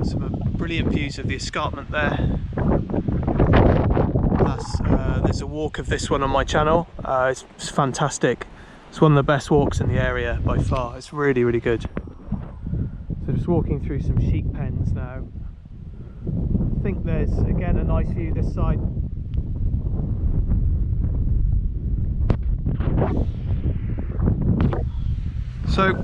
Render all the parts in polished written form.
Some brilliant views of the escarpment there. Plus, there's a walk of this one on my channel. It's fantastic. It's one of the best walks in the area by far. It's really, really good. So just walking through some sheep pens now. I think there's again a nice view this side. So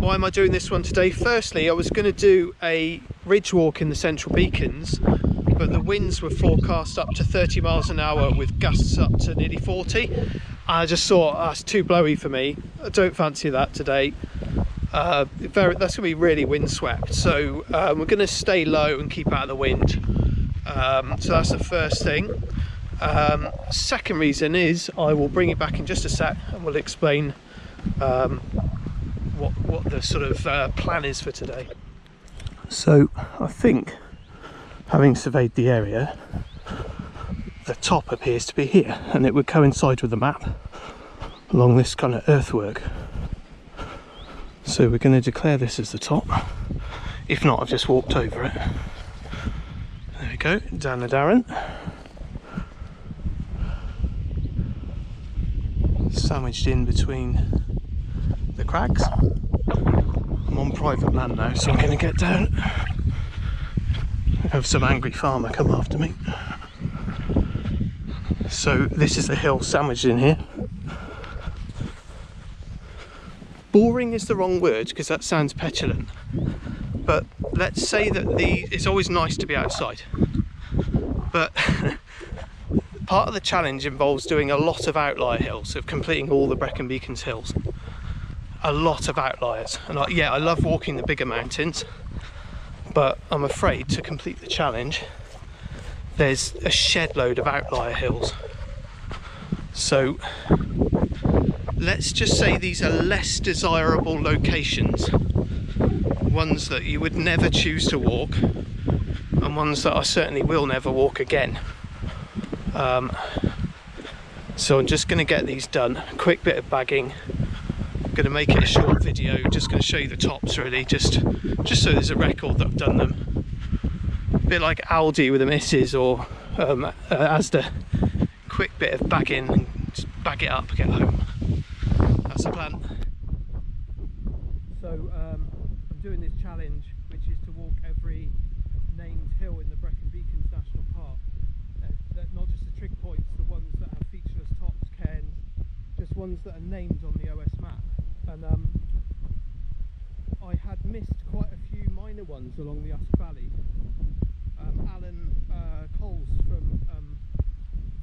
why am I doing this one today? Firstly, I was going to do a ridge walk in the central beacons, but the winds were forecast up to 30 miles an hour with gusts up to nearly 40. I just thought that's too blowy for me. I don't fancy that today. That's going to be really windswept, so we're going to stay low and keep out of the wind. So that's the first thing. Second reason is I will bring it back in just a sec and we'll explain what the sort of plan is for today. So I think, having surveyed the area, the top appears to be here, and it would coincide with the map along this kind of earthwork. So we're going to declare this as the top. If not, I've just walked over it. There we go, down the Darren. Sandwiched in between the crags. I'm on private land now, so I'm going to get down. I have some angry farmer come after me. So this is the hill sandwiched in here. Boring is the wrong word because that sounds petulant, but let's say that it's always nice to be outside, but part of the challenge involves doing a lot of outlier hills, of completing all the Brecon Beacons hills. A lot of outliers, and I love walking the bigger mountains, but I'm afraid to complete the challenge there's a shed load of outlier hills. So let's just say these are less desirable locations, ones that you would never choose to walk, and ones that I certainly will never walk again. So I'm just going to get these done. A quick bit of bagging. I'm going to make it a short video, just going to show you the tops really, just so there's a record that I've done them. A bit like Aldi with a missus, or Asda. Quick bit of bagging and just bag it up, get home. That's the plan. So I'm doing this challenge, which is to walk every named hill in the Brecon Beacons National Park. Not just the trig points, the ones that have featureless tops, cairns, just ones that are named on the OS map. And I had missed quite a few minor ones along the Usk Valley. Alan Coles from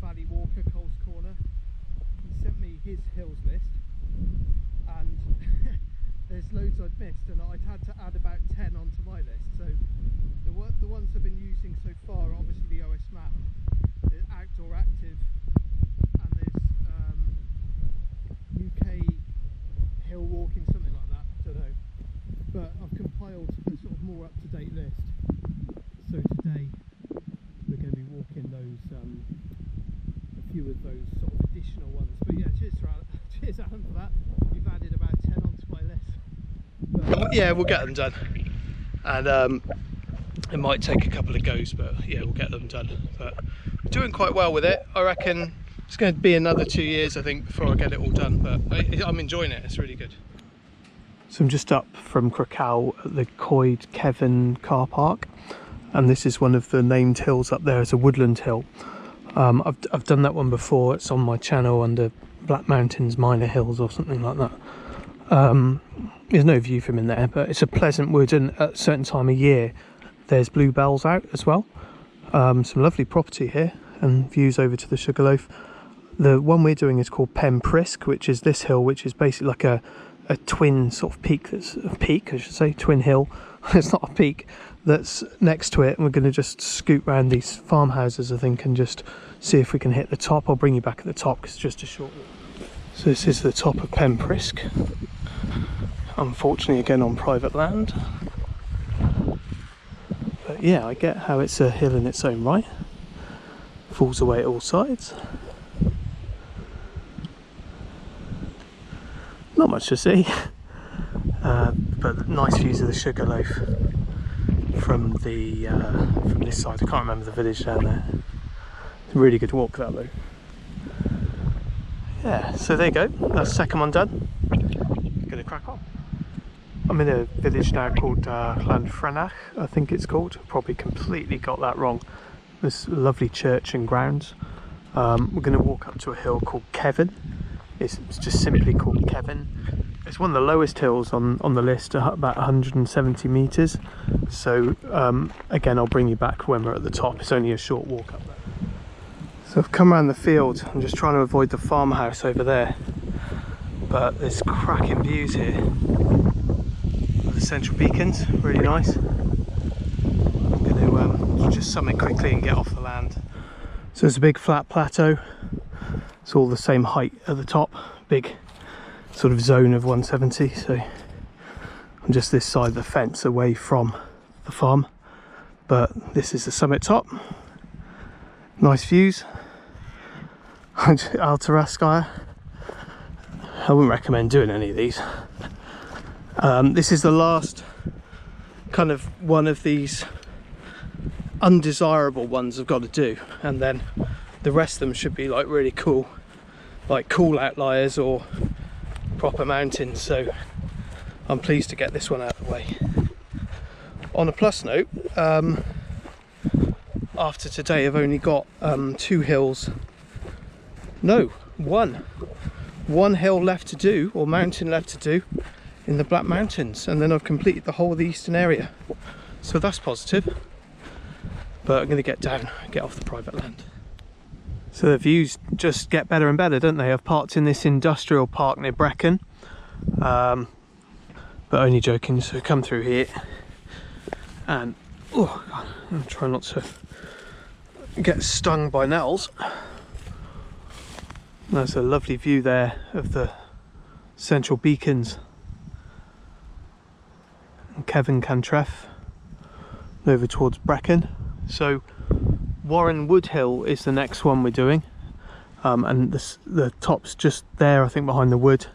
Valley Walker, Coles Corner, he sent me his hills list, and there's loads I'd missed, and I'd had to add about 10 onto my list. So the ones I've been using so far are obviously the OS map, the Outdoor Active, and there's UK hill walking, something like that, I don't know. But I've compiled a sort of more up-to-date list. So today we're going to be walking those, a few of those sort of additional ones. But yeah, cheers Alan for that. You've added about 10 onto my list. But yeah, we'll get them done. And it might take a couple of goes, but yeah, we'll get them done. But we're doing quite well with it. I reckon it's going to be another 2 years, I think, before I get it all done. But I'm enjoying it. It's really good. So I'm just up from Crickhowell at the Cefn car park, and this is one of the named hills up there. It's a woodland hill. I've done that one before. It's on my channel under Black Mountains Minor Hills or something like that. There's no view from in there, but it's a pleasant wood, and at a certain time of year there's bluebells out as well. Some lovely property here and views over to the Sugarloaf. The one we're doing is called Penprisk, which is this hill, which is basically like a twin sort of peak, that's a peak I should say, twin hill. It's not a peak, that's next to it, and we're going to just scoot around these farmhouses I think and just see if we can hit the top. I'll bring you back at the top because it's just a short walk. So this is the top of Penprisk, unfortunately again on private land, but yeah, I get how it's a hill in its own right. Falls away at all sides. Not much to see. but nice views of the Sugarloaf from this side. I can't remember the village down there. It's a really good walk that though. Yeah, so there you go, that's the second one done. Gonna crack on. I'm in a village now called Llanfrynach, I think it's called. Probably completely got that wrong. There's a lovely church and grounds. We're going to walk up to a hill called Cefn. It's just simply called Cefn. It's one of the lowest hills on the list, about 170 metres. So again, I'll bring you back when we're at the top. It's only a short walk up there. So I've come around the field. I'm just trying to avoid the farmhouse over there. But there's cracking views here of the central beacons, really nice. I'm going to just summit quickly and get off the land. So it's a big flat plateau. It's all the same height at the top, big sort of zone of 170. So I'm just this side of the fence away from the farm, but this is the summit top. Nice views. Outliers. I wouldn't recommend doing any of these. This is the last kind of one of these undesirable ones I've got to do, and then the rest of them should be like really cool, like cool outliers or proper mountains. So I'm pleased to get this one out of the way. On a plus note, after today I've only got two hills, no, one hill left to do, or mountain left to do in the Black Mountains, and then I've completed the whole of the eastern area, so that's positive. But I'm going to get down and get off the private land. So the views just get better and better, don't they? I've parked in this industrial park near Brecon, but only joking. So come through here and oh God, I'm trying not to get stung by nettles. There's a lovely view there of the central beacons and Cefn Cantref over towards Brecon. So Warren Wood Hill is the next one we're doing, and the top's just there, I think, behind the wood.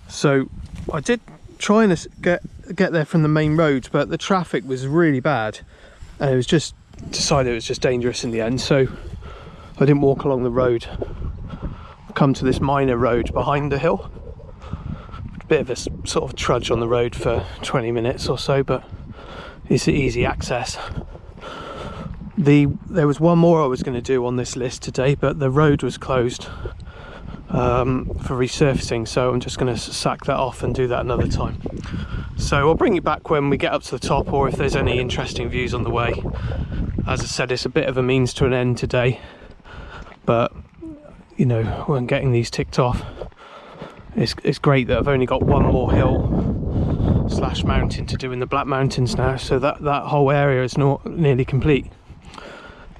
So I did try and get there from the main road, but the traffic was really bad, and it was just decided it was just dangerous in the end. So I didn't walk along the road. I've come to this minor road behind the hill. A bit of a sort of trudge on the road for 20 minutes or so, but it's easy access. There was one more I was going to do on this list today, but the road was closed for resurfacing, so I'm just going to sack that off and do that another time. So I'll bring you back when we get up to the top, or if there's any interesting views on the way. As I said, it's a bit of a means to an end today, but you know, when getting these ticked off, it's great that I've only got one more hill / mountain to do in the Black Mountains now, so that whole area is not nearly complete.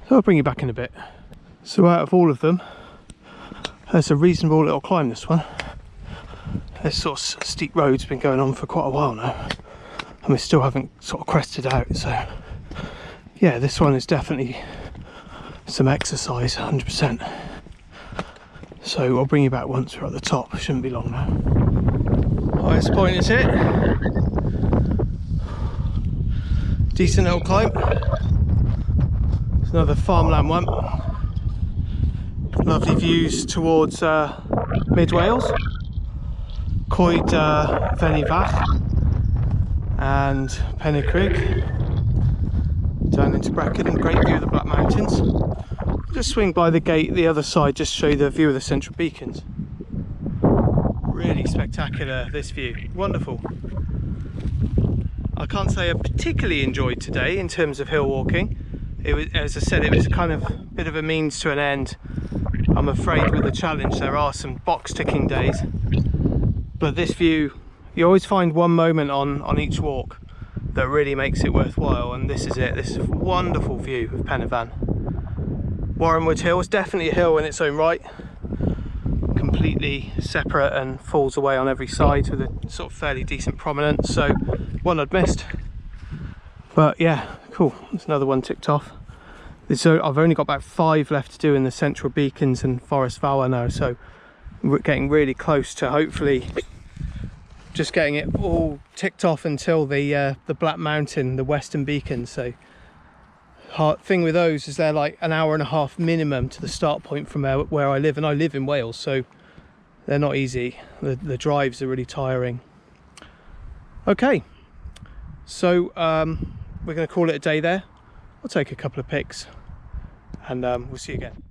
So I'll bring you back in a bit. So out of all of them, there's a reasonable little climb, this one. This sort of steep road's been going on for quite a while now, and we still haven't sort of crested out. So yeah, this one is definitely some exercise, 100%. So I'll bring you back once we're at the top. Shouldn't be long now. Highest point is it. Decent little climb. It's another farmland one. Lovely views towards mid Wales, Coed Llanfrynach and Penprisk, down into Brecon, and great view of the Black Mountains. Just swing by the gate the other side, just show you the view of the central beacons. Really spectacular, this view, wonderful. I can't say I particularly enjoyed today in terms of hill walking. It was, as I said, it was kind of a bit of a means to an end. I'm afraid with the challenge there are some box ticking days, but this view, you always find one moment on each walk that really makes it worthwhile, and this is it. This is a wonderful view of Penprisk. Warren Wood Hill is definitely a hill in its own right, completely separate and falls away on every side with a sort of fairly decent prominence, so one I'd missed. But yeah, cool, there's another one ticked off. So I've only got about 5 left to do in the central beacons and Forest Valley now, so we're getting really close to hopefully just getting it all ticked off until the Black Mountain, the Western Beacons. So hard thing with those is they're like an hour and a half minimum to the start point from where I live, and I live in Wales, so they're not easy. The drives are really tiring. Okay, so we're going to call it a day there. I'll take a couple of pics and we'll see you again.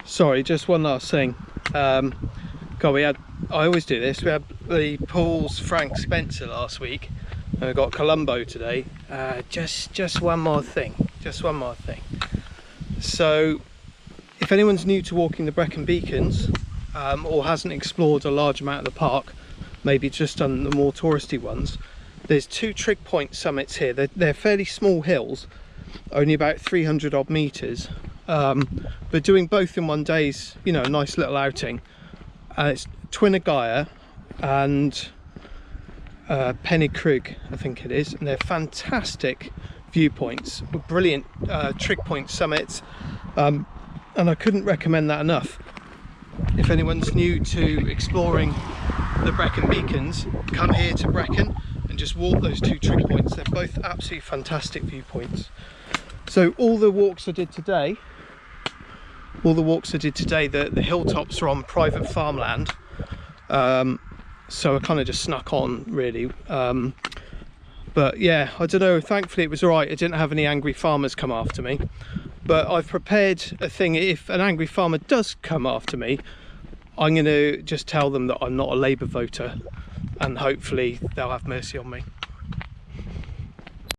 Sorry, just one last thing. God, I always do this. We had the Paul's Frank Spencer last week, and we got Colombo today. Just one more thing. So, if anyone's new to walking the Brecon Beacons, or hasn't explored a large amount of the park, maybe just done the more touristy ones, there's 2 trig point summits here. They're fairly small hills, only about 300 odd meters. But doing both in one day is, you know, a nice little outing. It's Llanfrynach and Penprisk, I think it is, and they're fantastic viewpoints, brilliant trig point summits, and I couldn't recommend that enough. If anyone's new to exploring the Brecon Beacons, come here to Brecon and just walk those 2 trig points. They're both absolutely fantastic viewpoints. So all the walks I did today, the hilltops are on private farmland, so I kind of just snuck on really. But yeah, I don't know, thankfully it was alright. I didn't have any angry farmers come after me, but I've prepared a thing. If an angry farmer does come after me, I'm going to just tell them that I'm not a Labour voter, and hopefully they'll have mercy on me.